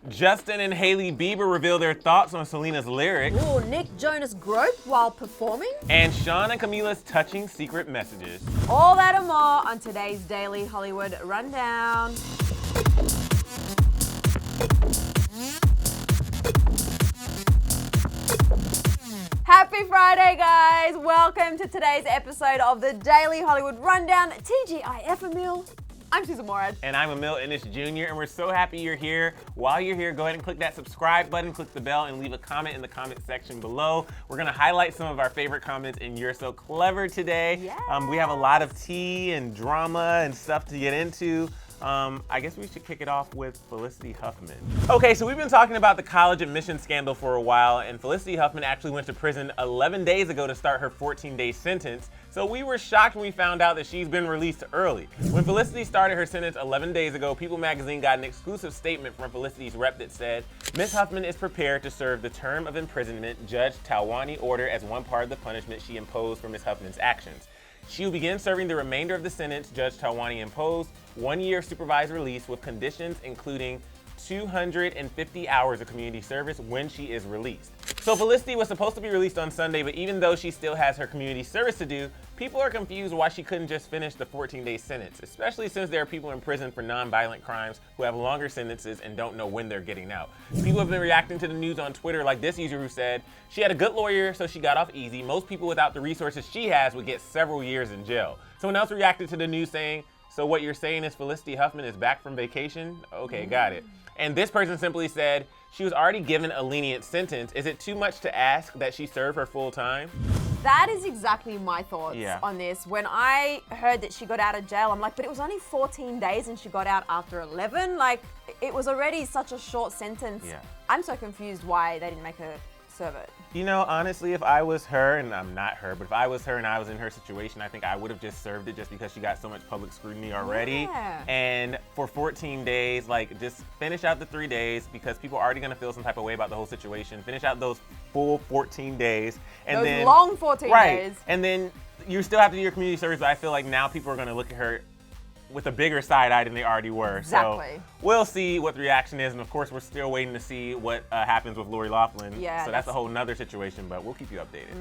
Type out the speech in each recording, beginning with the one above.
Justin and Hailey Bieber reveal their thoughts on Selena's lyrics. Ooh, Nick Jonas groped while performing. And Shawn and Camila's touching secret messages. All that and more on today's Daily Hollywood Rundown. Happy Friday, guys! Welcome to today's episode of the Daily Hollywood Rundown. TGIF, Emile. I'm Sussan Morad. And I'm Emile Ennis Jr., and we're so happy you're here. While you're here, go ahead and click that subscribe button, click the bell, and leave a comment in the comment section below. We're going to highlight some of our favorite comments in You're So Clever today. Yeah. We have a lot of tea and drama and stuff to get into. I guess we should kick it off with Felicity Huffman. Okay, so we've been talking about the college admission scandal for a while, and Felicity Huffman actually went to prison 11 days ago to start her 14-day sentence. So we were shocked when we found out that she's been released early. When Felicity started her sentence 11 days ago, People magazine got an exclusive statement from Felicity's rep that said, Ms. Huffman is prepared to serve the term of imprisonment Judge Talwani ordered as one part of the punishment she imposed for Ms. Huffman's actions. She will begin serving the remainder of the sentence Judge Talwani imposed, 1 year supervised release with conditions including 250 hours of community service when she is released. So Felicity was supposed to be released on Sunday, but even though she still has her community service to do, people are confused why she couldn't just finish the 14-day sentence, especially since there are people in prison for non-violent crimes who have longer sentences and don't know when they're getting out. People have been reacting to the news on Twitter, like this user who said, she had a good lawyer, so she got off easy. Most people without the resources she has would get several years in jail. Someone else reacted to the news saying, so what you're saying is Felicity Huffman is back from vacation? Okay, got it. And this person simply said, she was already given a lenient sentence. Is it too much to ask that she serve her full time? That is exactly my thoughts on this. When I heard that she got out of jail, I'm like, but it was only 14 days and she got out after 11? Like, it was already such a short sentence. Yeah. I'm so confused why they didn't make her serve it. You know, honestly, if I was her, and I'm not her, but if I was her and I was in her situation, I think I would have just served it just because she got so much public scrutiny already. Yeah. And for 14 days, like, just finish out the 3 days because people are already going to feel some type of way about the whole situation. Finish out those full 14 days. And those then, long 14 days. And then you still have to do your community service, but I feel like now people are going to look at her with a bigger side eye than they already were. Exactly. So we'll see what the reaction is, and of course we're still waiting to see what happens with Lori Loughlin. Yeah, so that's a whole nother situation, but we'll keep you updated.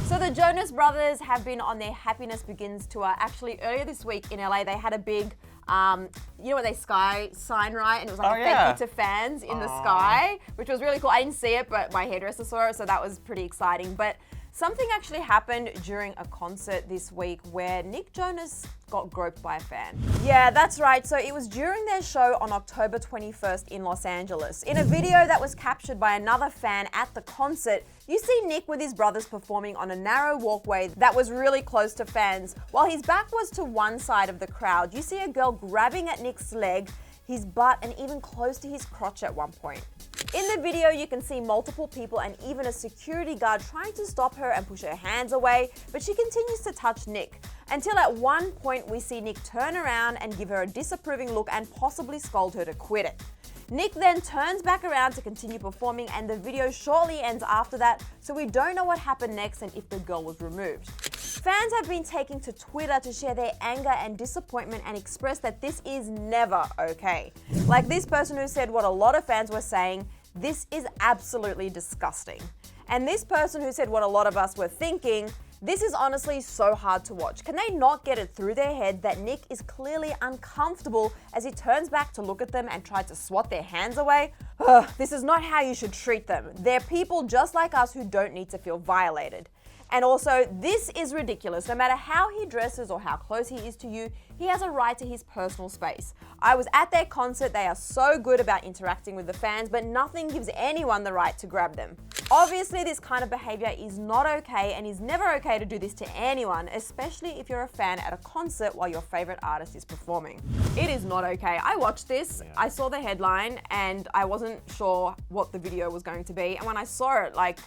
So the Jonas Brothers have been on their Happiness Begins tour. Actually, earlier this week in LA, they had a big, you know what they sign, right? And it was like thank you to fans in the sky, which was really cool. I didn't see it, but my hairdresser saw it, so that was pretty exciting. But something actually happened during a concert this week where Nick Jonas got groped by a fan. Yeah, that's right. So it was during their show on October 21st in Los Angeles. In a video that was captured by another fan at the concert, you see Nick with his brothers performing on a narrow walkway that was really close to fans. While his back was to one side of the crowd, you see a girl grabbing at Nick's leg, his butt, and even close to his crotch at one point. In the video, you can see multiple people and even a security guard trying to stop her and push her hands away, but she continues to touch Nick. Until at one point, we see Nick turn around and give her a disapproving look and possibly scold her to quit it. Nick then turns back around to continue performing, and the video shortly ends after that, so we don't know what happened next and if the girl was removed. Fans have been taking to Twitter to share their anger and disappointment and express that this is never okay. Like this person who said what a lot of fans were saying, this is absolutely disgusting. And this person who said what a lot of us were thinking, this is honestly so hard to watch. Can they not get it through their head that Nick is clearly uncomfortable as he turns back to look at them and try to swat their hands away? Ugh, this is not how you should treat them. They're people just like us who don't need to feel violated. And also, this is ridiculous. No matter how he dresses or how close he is to you, he has a right to his personal space. I was at their concert. They are so good about interacting with the fans, but nothing gives anyone the right to grab them. Obviously, this kind of behavior is not okay and is never okay to do this to anyone, especially if you're a fan at a concert while your favorite artist is performing. It is not okay. I watched this, I saw the headline, and I wasn't sure what the video was going to be. And when I saw it, like,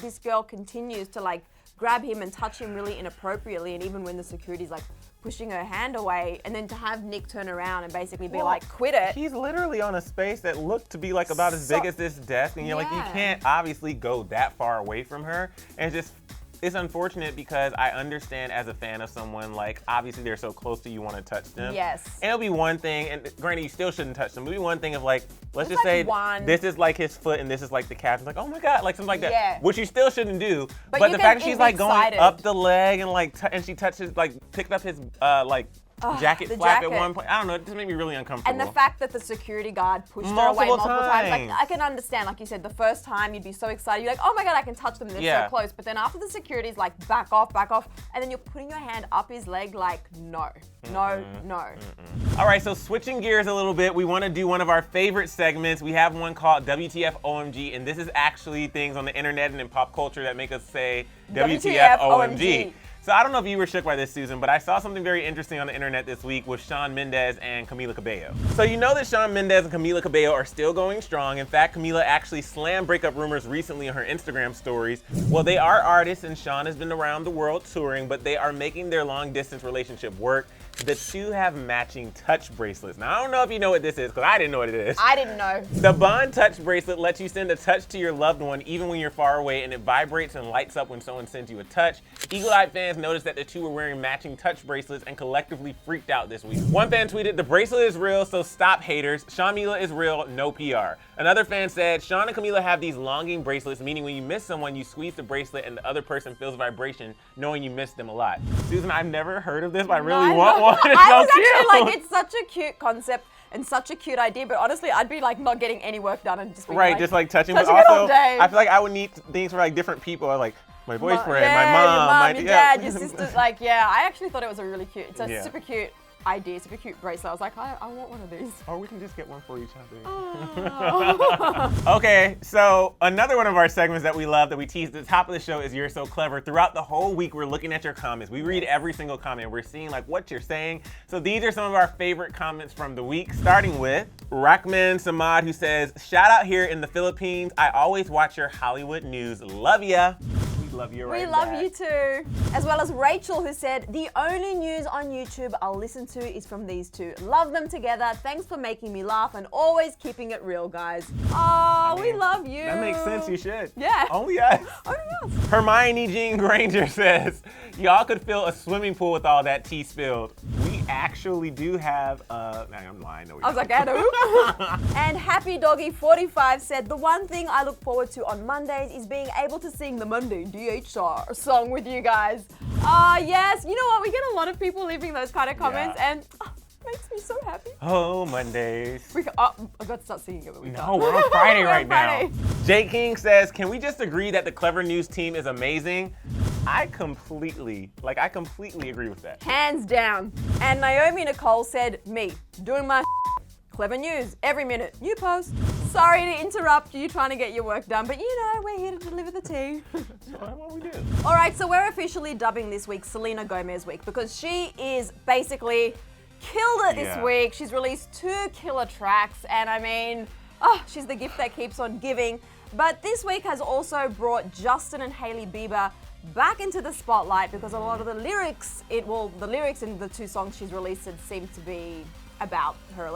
this girl continues to like grab him and touch him really inappropriately, and even when the security's like pushing her hand away, and then to have Nick turn around and basically be like, quit it. He's literally on a space that looked to be like about as big as this desk, and you're like, you can't obviously go that far away from her, and it's unfortunate because I understand as a fan of someone, like, obviously they're so close to you, want to touch them. Yes. And it'll be one thing, and granted, you still shouldn't touch them, but it'll be one thing of like, let's It's just like say this is like his foot and this is like the calf. It's like, oh my God, like something like that. Yeah. Which you still shouldn't do. But But you the can fact that she's like excited. going up the leg and like, and she touches, like, picked up his, like, jacket the flap jacket. at one point. I don't know, it just made me really uncomfortable. And the fact that the security guard pushed her away Multiple multiple times, like, times. I can understand, like you said, the first time you'd be so excited, you're like, oh my God, I can touch them, they're so close. But then after the security's like, back off, and then you're putting your hand up his leg, like, no. All right, so switching gears a little bit, we want to do one of our favorite segments. We have one called WTF OMG, and this is actually things on the internet and in pop culture that make us say WTF OMG. So I don't know if you were shook by this, Susan, but I saw something very interesting on the internet this week with Shawn Mendes and Camila Cabello. So you know that Shawn Mendes and Camila Cabello are still going strong. In fact, Camila actually slammed breakup rumors recently on her Instagram stories. Well, they are artists and Shawn has been around the world touring, but they are making their long distance relationship work. The two have matching touch bracelets. Now, I don't know if you know what this is, because I didn't know what it is. I didn't know. The Bond Touch bracelet lets you send a touch to your loved one even when you're far away, and it vibrates and lights up when someone sends you a touch. Eagle-eyed fans noticed that the two were wearing matching touch bracelets and collectively freaked out this week. One fan tweeted, "The bracelet is real, so stop haters. Shamila is real, no PR." Another fan said, "Shawn and Camila have these longing bracelets, meaning when you miss someone, you squeeze the bracelet and the other person feels vibration, knowing you miss them a lot." Susan, I've never heard of this, but I really want one. It's I so was cute. actually like, it's such a cute concept and such a cute idea, but honestly, I'd be like not getting any work done and just being Right, just like touching, but it all also day. I feel like I would need things for like different people, like my boyfriend, yeah, my mom, your dad, your sister. Like, yeah, I actually thought it was a really cute. It's a Yeah. super cute idea, super cute bracelet. I was like, I want one of these. Or we can just get one for each other. Oh. Okay, so another one of our segments that we love that we tease at the top of the show is You're So Clever. Throughout the whole week, we're looking at your comments. We read every single comment. We're seeing like what you're saying. So these are some of our favorite comments from the week, starting with Rahman Samad, who says, "Shout out here in the Philippines. I always watch your Hollywood news. Love ya." We love you right We love back. you too. As well as Rachel, who said, "The only news on YouTube I'll listen to is from these two. Love them together. Thanks for making me laugh and always keeping it real, guys." Oh, we love you. That makes sense, you should. Yeah. Only us. Only us. Hermione Jean Granger says, "Y'all could fill a swimming pool with all that tea spilled." We actually do have, I'm lying. No, we I was don't. like, I know. And Happy Doggy 45 said, "The one thing I look forward to on Mondays is being able to sing the Monday DHR song with you guys." Yes, you know what? We get a lot of people leaving those kind of comments, and it makes me so happy. Oh, Mondays. I've got to start singing it, but we can't. No, we're on Friday We're right on Friday. now. Jake King says, "Can we just agree that the Clevver News team is amazing?" I completely agree with that. Hands down. And Naomi Nicole said, "Me, doing my Clevver News every minute. New post. Sorry to interrupt you trying to get your work done, but you know, we're here to deliver the tea." That's what we do. All right, so we're officially dubbing this week Selena Gomez Week because she is basically killed it this week. She's released 2 killer tracks, and I mean, she's the gift that keeps on giving. But this week has also brought Justin and Hailey Bieber back into the spotlight because a lot of the lyrics in the 2 songs she's released seem to be about her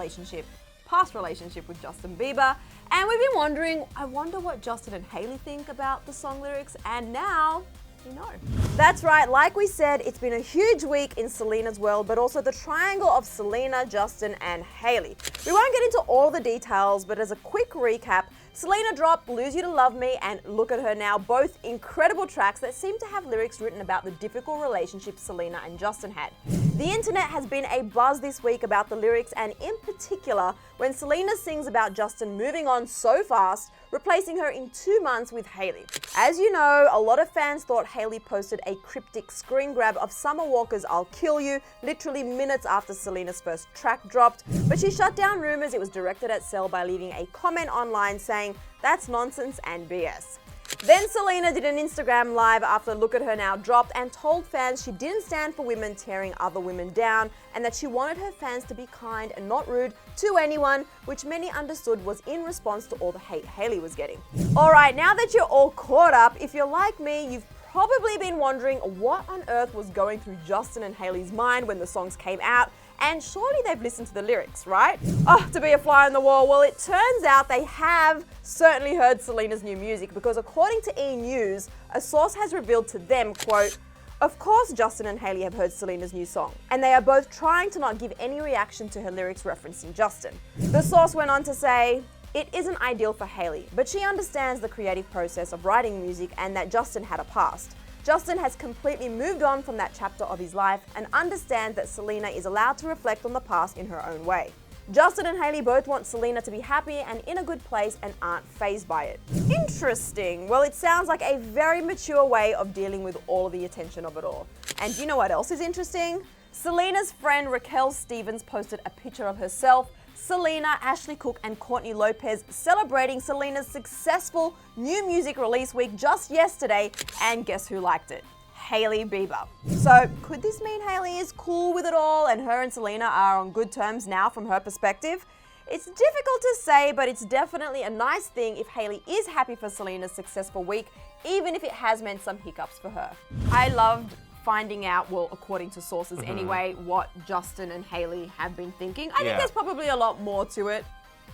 past relationship with Justin Bieber. And we've been wondering, I wonder what Justin and Hailey think about the song lyrics, and now we know. That's right, like we said, it's been a huge week in Selena's world, but also the triangle of Selena, Justin, and Hailey. We won't get into all the details, but as a quick recap, Selena dropped Lose You to Love Me and Look at Her Now, both incredible tracks that seem to have lyrics written about the difficult relationship Selena and Justin had. The internet has been a buzz this week about the lyrics, and in particular, when Selena sings about Justin moving on so fast, replacing her in 2 months with Hailey. As you know, a lot of fans thought Hailey posted a cryptic screen grab of Summer Walker's I'll Kill You literally minutes after Selena's first track dropped, but she shut down rumors it was directed at Sel by leaving a comment online saying, "That's nonsense and BS." Then Selena did an Instagram live after Look at Her Now dropped and told fans she didn't stand for women tearing other women down and that she wanted her fans to be kind and not rude to anyone, which many understood was in response to all the hate Hailey was getting. Alright, now that you're all caught up, if you're like me, you've probably been wondering what on earth was going through Justin and Hailey's mind when the songs came out, and surely they've listened to the lyrics, right? Oh, to be a fly on the wall. Well, it turns out they have certainly heard Selena's new music, because according to E! News, a source has revealed to them, quote, "Of course Justin and Hailey have heard Selena's new song, and they are both trying to not give any reaction to her lyrics referencing Justin." The source went on to say, "It isn't ideal for Hailey, but she understands the creative process of writing music and that Justin had a past. Justin has completely moved on from that chapter of his life and understands that Selena is allowed to reflect on the past in her own way. Justin and Hailey both want Selena to be happy and in a good place and aren't fazed by it." Interesting. Well, it sounds like a very mature way of dealing with all of the attention of it all. And do you know what else is interesting? Selena's friend Raquel Stevens posted a picture of herself, Selena, Ashley Cook, and Courtney Lopez celebrating Selena's successful new music release week just yesterday, and guess who liked it? Hailey Bieber. So could this mean Hailey is cool with it all and her and Selena are on good terms now from her perspective? It's difficult to say, but it's definitely a nice thing if Hailey is happy for Selena's successful week, even if it has meant some hiccups for her. I loved finding out, well, according to sources anyway, what Justin and Hailey have been thinking. I think there's probably a lot more to it.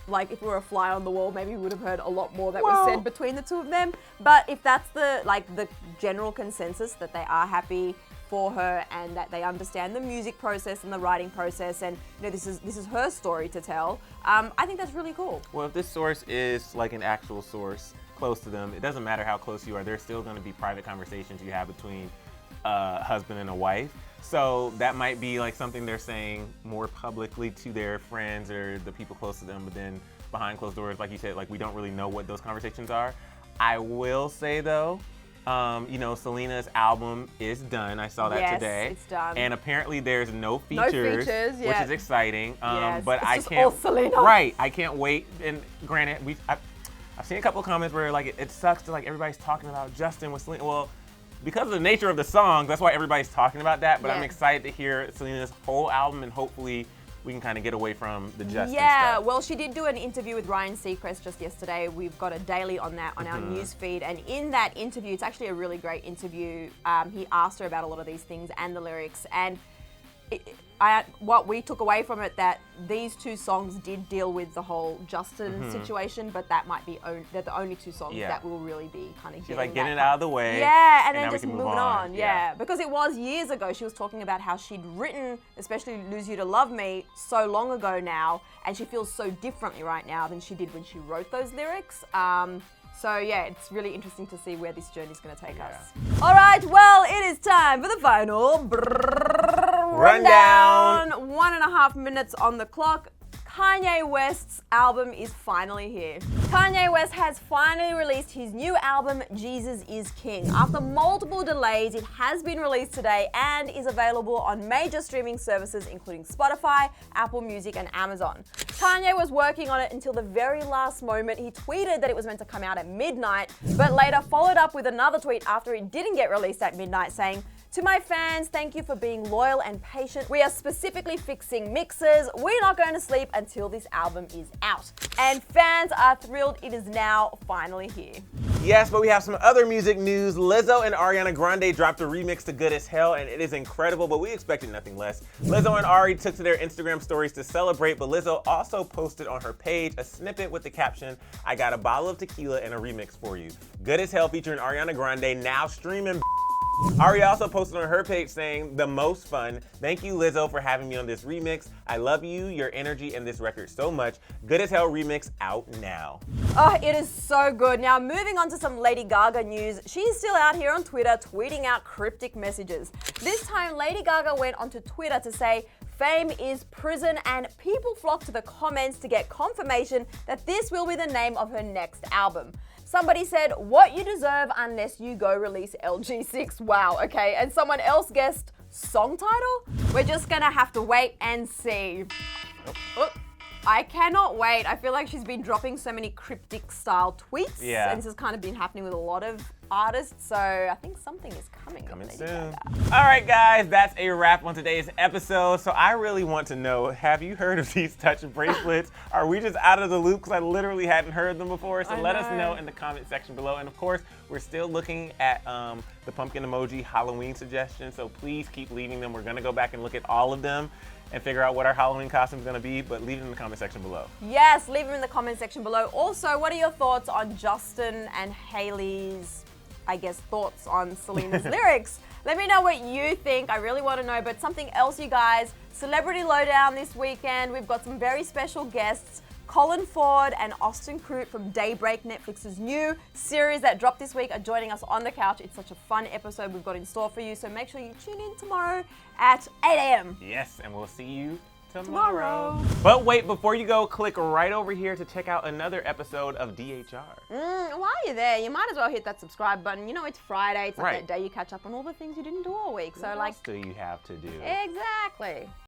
Like, if we were a fly on the wall, maybe we would have heard a lot more that was said between the two of them. But if that's the general consensus, that they are happy for her and that they understand the music process and the writing process, and this is her story to tell, I think that's really cool. Well, if this source is like an actual source close to them, it doesn't matter how close you are. There's still going to be private conversations you have between a husband and a wife. So that might be like something they're saying more publicly to their friends or the people close to them, but then behind closed doors, like you said, like we don't really know what those conversations are. I will say though, Selena's album is done. I saw that today. It's done. And apparently there's no features, which is exciting. But I can't. All Selena. Right. I can't wait. And granted, I've seen a couple of comments where like it sucks to like everybody's talking about Justin with Selena. Well, because of the nature of the song, that's why everybody's talking about that. But I'm excited to hear Selena's whole album, and hopefully we can kind of get away from the Justin stuff. Well, she did do an interview with Ryan Seacrest just yesterday. We've got a daily on that on our news feed. And in that interview, it's actually a really great interview. He asked her about a lot of these things and the lyrics. And what we took away from it, that these two songs did deal with the whole Justin situation, but that might be they're the only two songs that will really be kind of getting it out of the way. Yeah, and then just moving on. Yeah, because it was years ago. She was talking about how she'd written, especially "Lose You to Love Me," so long ago now, and she feels so differently right now than she did when she wrote those lyrics. So yeah, it's really interesting to see where this journey is going to take us. All right, well, it is time for the final rundown. 1.5 minutes on the clock. Kanye West's album is finally here. Kanye West has finally released his new album, Jesus is King. After multiple delays, it has been released today and is available on major streaming services including Spotify, Apple Music, and Amazon. Kanye was working on it until the very last moment. He tweeted that it was meant to come out at midnight, but later followed up with another tweet after it didn't get released at midnight saying, "To my fans, thank you for being loyal and patient. We are specifically fixing mixes. We're not going to sleep until this album is out." And fans are thrilled it is now finally here. Yes, but we have some other music news. Lizzo and Ariana Grande dropped a remix to Good as Hell, and it is incredible, but we expected nothing less. Lizzo and Ari took to their Instagram stories to celebrate, but Lizzo also posted on her page a snippet with the caption, "I got a bottle of tequila and a remix for you. Good as Hell featuring Ariana Grande, now streaming." Ari also posted on her page saying, "The most fun. Thank you, Lizzo, for having me on this remix. I love you, your energy, and this record so much. Good as Hell remix out now." Oh, it is so good. Now, moving on to some Lady Gaga news. She's still out here on Twitter tweeting out cryptic messages. This time, Lady Gaga went onto Twitter to say, "Fame is prison," and people flocked to the comments to get confirmation that this will be the name of her next album. Somebody said, "What you deserve unless you go release LG6. Wow, okay. And someone else guessed song title? We're just gonna have to wait and see. Oh, I cannot wait. I feel like she's been dropping so many cryptic style tweets. Yeah. And this has kind of been happening with a lot of artists. So I think something is coming. Coming soon. All right, guys, that's a wrap on today's episode. So I really want to know, have you heard of these touch bracelets? Are we just out of the loop? Because I literally hadn't heard them before. So let us know in the comment section below. And of course, we're still looking at the pumpkin emoji Halloween suggestions. So please keep leaving them. We're going to go back and look at all of them. and figure out what our Halloween costume is going to be, but leave it in the comment section below. Yes, leave them in the comment section below. Also, what are your thoughts on Justin and Hailey's, I guess, thoughts on Selena's lyrics? Let me know what you think. I really want to know. But something else, you guys, Celebrity Lowdown this weekend. We've got some very special guests. Colin Ford and Austin Crute from Daybreak, Netflix's new series that dropped this week, are joining us on the couch. It's such a fun episode we've got in store for you, so make sure you tune in tomorrow at 8 a.m. Yes, and we'll see you tomorrow. But wait, before you go, click right over here to check out another episode of DHR. While you're there, you might as well hit that subscribe button. You know, it's Friday. It's like Right. that day you catch up on all the things you didn't do all week. So, What like, else do you have to do? exactly.